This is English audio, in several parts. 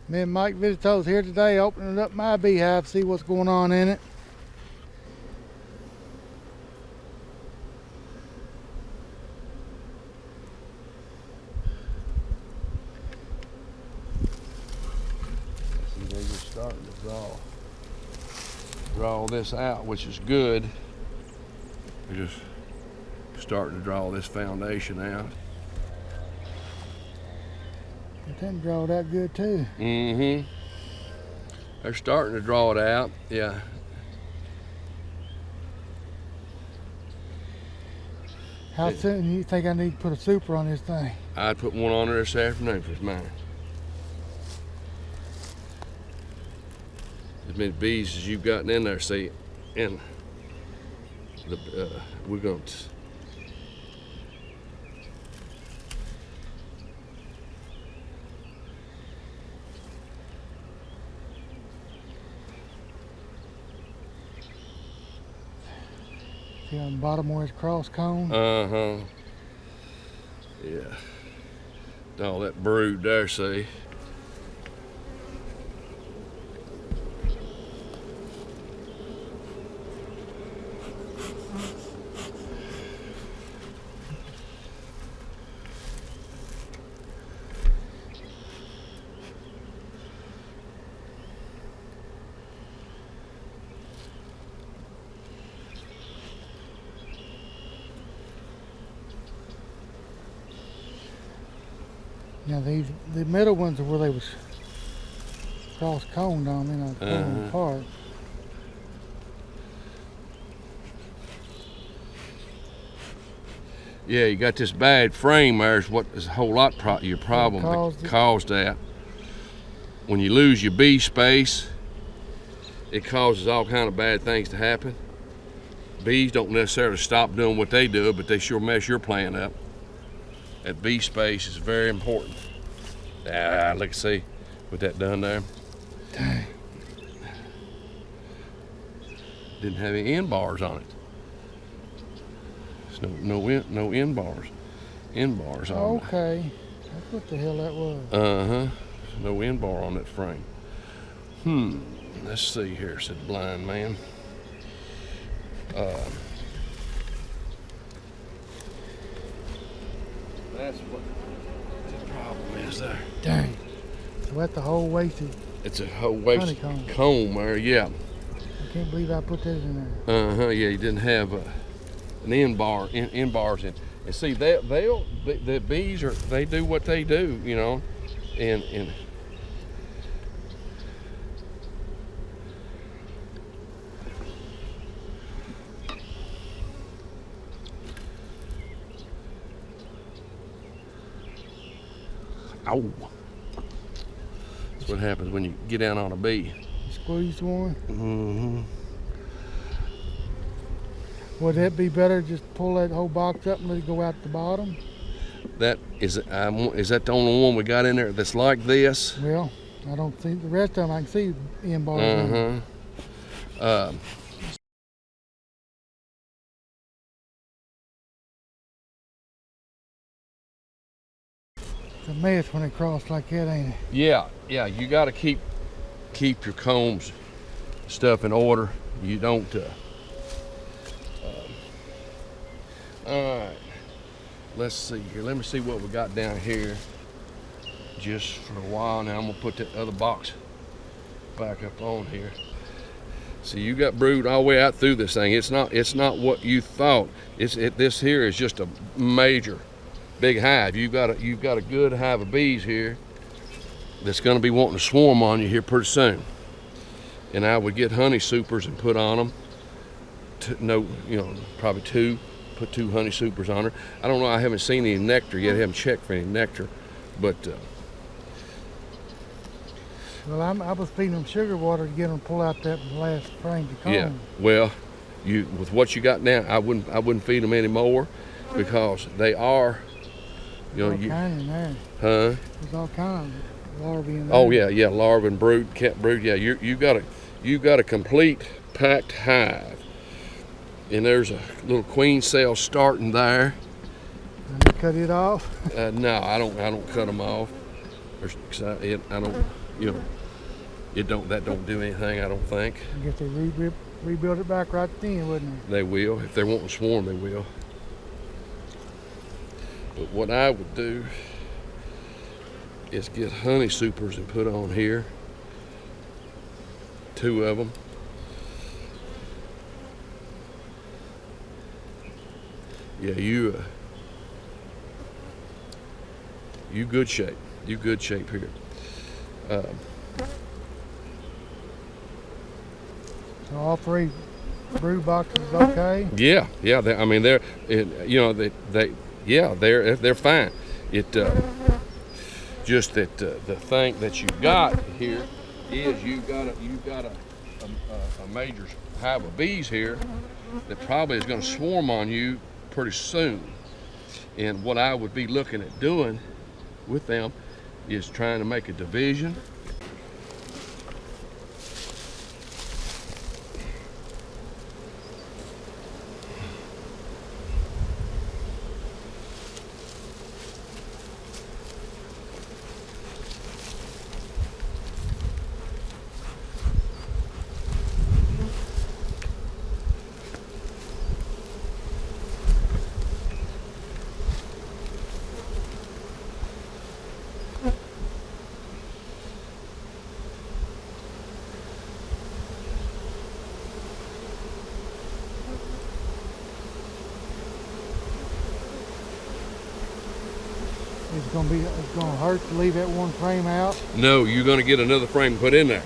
Me and Mike Vitatos here today, opening up my beehive, see what's going on in it. See, they're just starting to draw this out, which is good. They're just starting to draw this foundation out. It didn't draw that good too. Mm-hmm. They're starting to draw it out, yeah. How soon do you think I need to put a super on this thing? I'd put one on there this afternoon for mine. As many bees as you've gotten in there, see, and we're going to. See on the bottom where it's cross cone? Uh-huh. Yeah. All that brood there, see. Now the middle ones are where they was cross coned on, and I pulled them apart. Yeah, you got this bad frame there is what is a whole lot your problem that caused that. When you lose your bee space, it causes all kind of bad things to happen. Bees don't necessarily stop doing what they do, but they sure mess your plant up. That bee space is very important. Look, see, with that done there. Dang. Didn't have any end bars on it. There's no end bars. End bars on it. Okay, that's what the hell that was. Uh-huh. No end bar on that frame. Let's see here, said the blind man. That's what the problem is there. Dang. So that's the whole wasted. It's a whole wasted comb there, yeah. I can't believe I put this in there. Uh-huh, yeah, you didn't have an end bars in. And see, the bees they do what they do, you know, and ow. That's what happens when you get down on a bee. You squeezed one? Mm-hmm. Would that be better just pull that whole box up and let it go out the bottom? That is that the only one we got in there that's like this? Well, I don't see the rest of them. I can see end bars. It's a mess when it crosses like that, ain't it? Yeah, you got to keep your combs stuff in order. You don't. All right, let's see here. Let me see what we got down here. Just for a while now, I'm gonna put that other box back up on here. See, you got brood all the way out through this thing. It's not what you thought. This here is just a major big hive. You've got a good hive of bees here that's going to be wanting to swarm on you here pretty soon. And I would get honey supers and put on them. Probably put 2 honey supers on her. I don't know. I haven't seen any nectar yet. I haven't checked for any nectar, but. Well, I was feeding them sugar water to get them to pull out that last frame to comb. Yeah. Well, with what you got now, I wouldn't feed them anymore because they are. All kind in there. Huh? There's all kind of larvae in there. Oh yeah, larvae and brood, cat brood. Yeah, you got a complete packed hive, and there's a little queen cell starting there. And you cut it off? No, I don't cut them off. I don't. you know, that don't do anything, I don't think. I guess they rebuild it back right then, wouldn't They will. If they want to swarm, they will. But what I would do is get honey supers and put on here. 2 of them. Yeah, you good shape. You good shape here. So all 3 brood boxes okay? Yeah. I mean, they're they're fine. It just that the thing that you got here is you got a major hive of bees here that probably is going to swarm on you pretty soon. And what I would be looking at doing with them is trying to make a division. It's gonna hurt to leave that one frame out. No, you're going to get another frame put in there.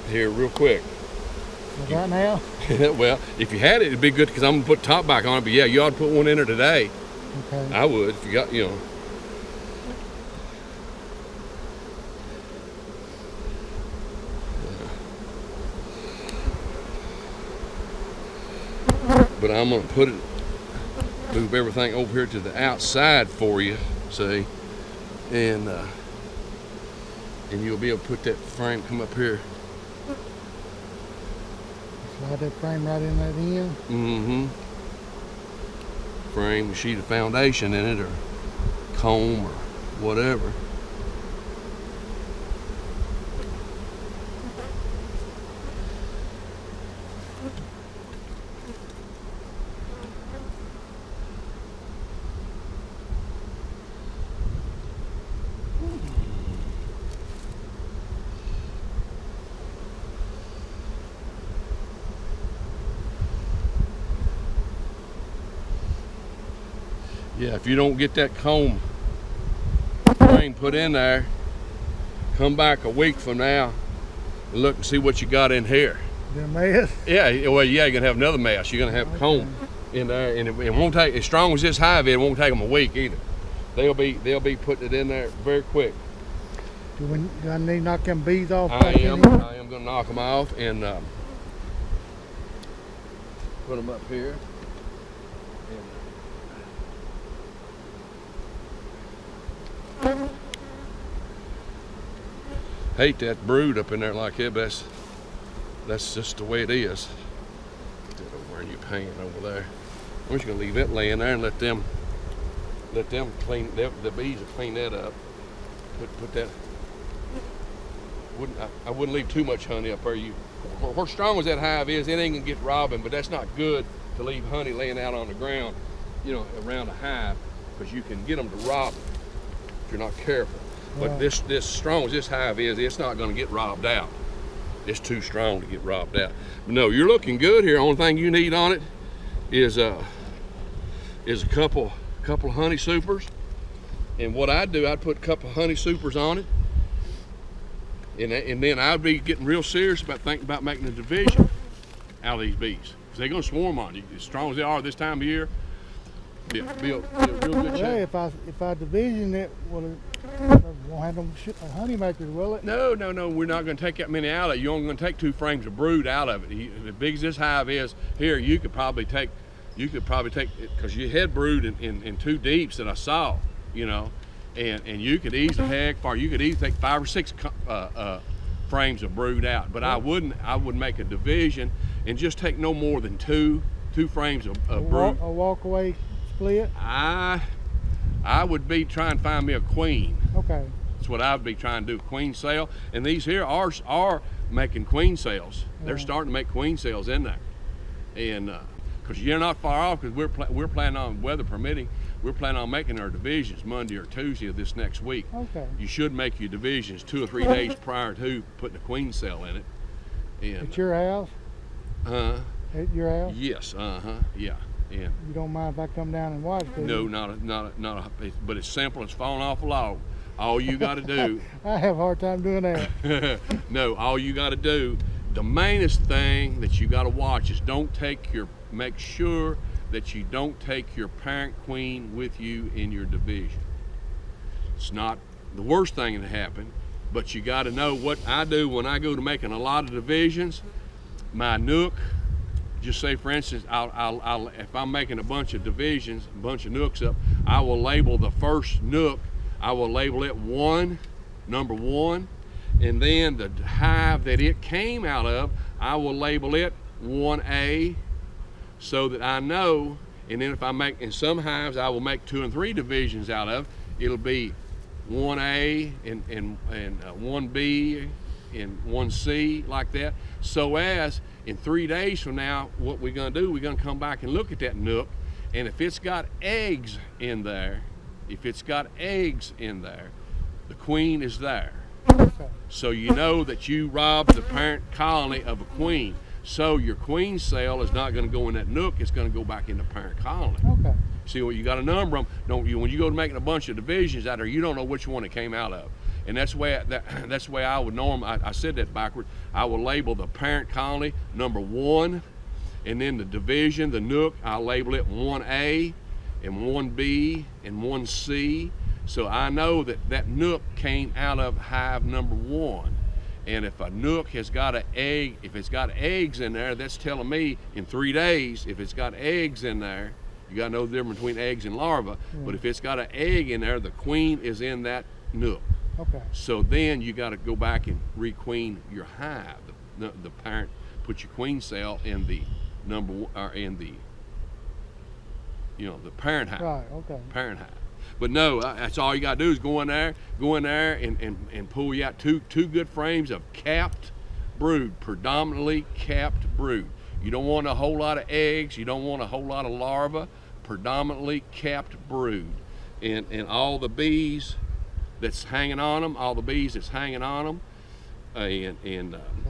Here, real quick. Right now? Well, if you had it, it'd be good because I'm going to put top back on it. But yeah, you ought to put one in there today. Okay. I would if you got, you know. But I'm going to move everything over here to the outside for you, see, and you'll be able to put that frame, come up here. Slide that frame right in that end. Mm-hmm. Frame, a sheet of foundation in it, or comb, or whatever. Yeah, if you don't get that comb frame put in there, come back a week from now and look and see what you got in here. Is it a mess? Yeah, well, yeah, you're gonna have another mess. You're gonna have comb in there, and it won't take, as strong as this hive is, it won't take them a week either. They'll be putting it in there very quick. Do I need to knock them bees off? I am gonna knock them off and put them up here. Hate that brood up in there like that, but that's just the way it is. Where you hanging over there? I'm just gonna leave it laying there and let them clean. The bees will clean that up. Put that. I wouldn't leave too much honey up there. How strong as that hive is, it ain't gonna get robbing, but that's not good to leave honey laying out on the ground, you know, around a hive, because you can get them to rob it if you're not careful. But this strong as this hive is, it's not going to get robbed out. It's too strong to get robbed out. But no, you're looking good here. Only thing you need on it is a couple honey supers. And what I'd do, I'd put a couple honey supers on it, and then I'd be getting real serious about thinking about making a division out of these bees, because they're going to swarm on you. As strong as they are this time of year, be a real good shape. Hey, if I division it, won't have no honey makers, will it? No, we're not going to take that many out of it. You're only going to take 2 frames of brood out of it. As big as this hive is here, you could probably take it, because you had brood in 2 deeps that I saw, you know, and you could easily take 5 or 6 frames of brood out. But I would make a division and just take no more than two frames of brood. A walk away split? I would be trying to find me a queen. Okay. That's what I'd be trying to do, queen cell. And these here are making queen cells. They're starting to make queen cells in there. And because you're not far off, because we're planning on, weather permitting, we're planning on making our divisions Monday or Tuesday of this next week. Okay. You should make your divisions 2 or 3 days prior to putting a queen cell in it. And, at your house? At your house? Yes, yeah. And you don't mind if I come down and watch, do no, you? not a, but it's simple. It's falling off a log. All you got to do. I have a hard time doing that. No, all you got to do. The mainest thing that you got to watch is make sure that you don't take your parent queen with you in your division. It's not the worst thing that happened, but you got to know what I do when I go to making a lot of divisions. My nook, just say for instance, if I'm making a bunch of divisions, a bunch of nooks up, I will label the first nook. I will label it number 1, and then the hive that it came out of, I will label it 1A, so that I know. And then if I make, in some hives I will make 2 and 3 divisions out of, it'll be 1A and 1B and 1C, like that. So as in 3 days from now, what we're gonna do, we're gonna come back and look at that nook, and if it's got eggs in there, the queen is there. Okay. So you know that you robbed the parent colony of a queen. So your queen cell is not going to go in that nook, it's going to go back in the parent colony. Okay. See, well, you got to number them. When you go to making a bunch of divisions out there, you don't know which one it came out of. And that's the way I would normally, I said that backwards. I will label the parent colony number 1, and then the division, the nook, I'll label it 1A and 1B and 1C. So I know that nook came out of hive number 1. And if a nook has got an egg, if it's got eggs in there, that's telling me in 3 days, if it's got eggs in there, you gotta know the difference between eggs and larvae, but if it's got an egg in there, the queen is in that nook. Okay. So then you gotta go back and requeen your hive. The parent, put your queen cell in the the parent hive. Right, okay. Parent hive. But no, that's all you gotta do is go in there and pull you out two good frames of capped brood, predominantly capped brood. You don't want a whole lot of eggs, you don't want a whole lot of larvae, predominantly capped brood. And all the bees that's hanging on them, They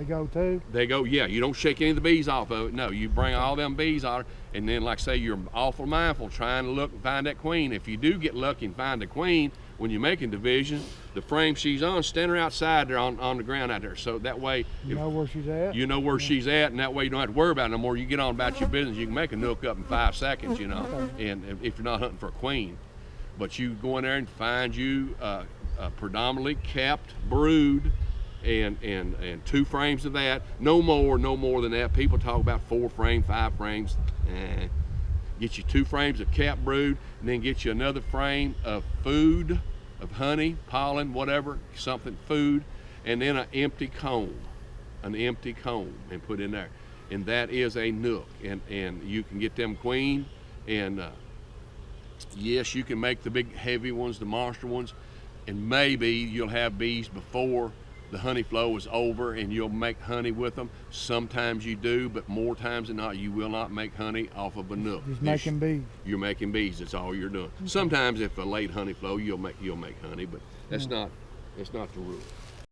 go too? they go, yeah, you don't shake any of the bees off of it. No, you bring all them bees on, and then like I say, you're awful mindful trying to look and find that queen. If you do get lucky and find a queen, when you're making divisions, the frame she's on, stand her outside there on the ground out there. So that way, you know where she's at? You know where she's at, and that way you don't have to worry about it no more. You get on about your business, you can make a nook up in 5 seconds, you know, and if you're not hunting for a queen. But you go in there and find you a predominantly capped brood, and 2 frames of that, no more than that. People talk about 4 frames, 5 frames. Get you 2 frames of capped brood, and then get you another frame of food, of honey, pollen, whatever, something, food, and then an empty comb, and put in there. And that is a nook, and you can get them queen, and yes, you can make the big heavy ones, the monster ones, and maybe you'll have bees before the honey flow is over and you'll make honey with them. Sometimes you do, but more times than not, you will not make honey off of a nook. Just making bees. You're making bees, that's all you're doing. Sometimes if a late honey flow, you'll make honey, but that's not the rule.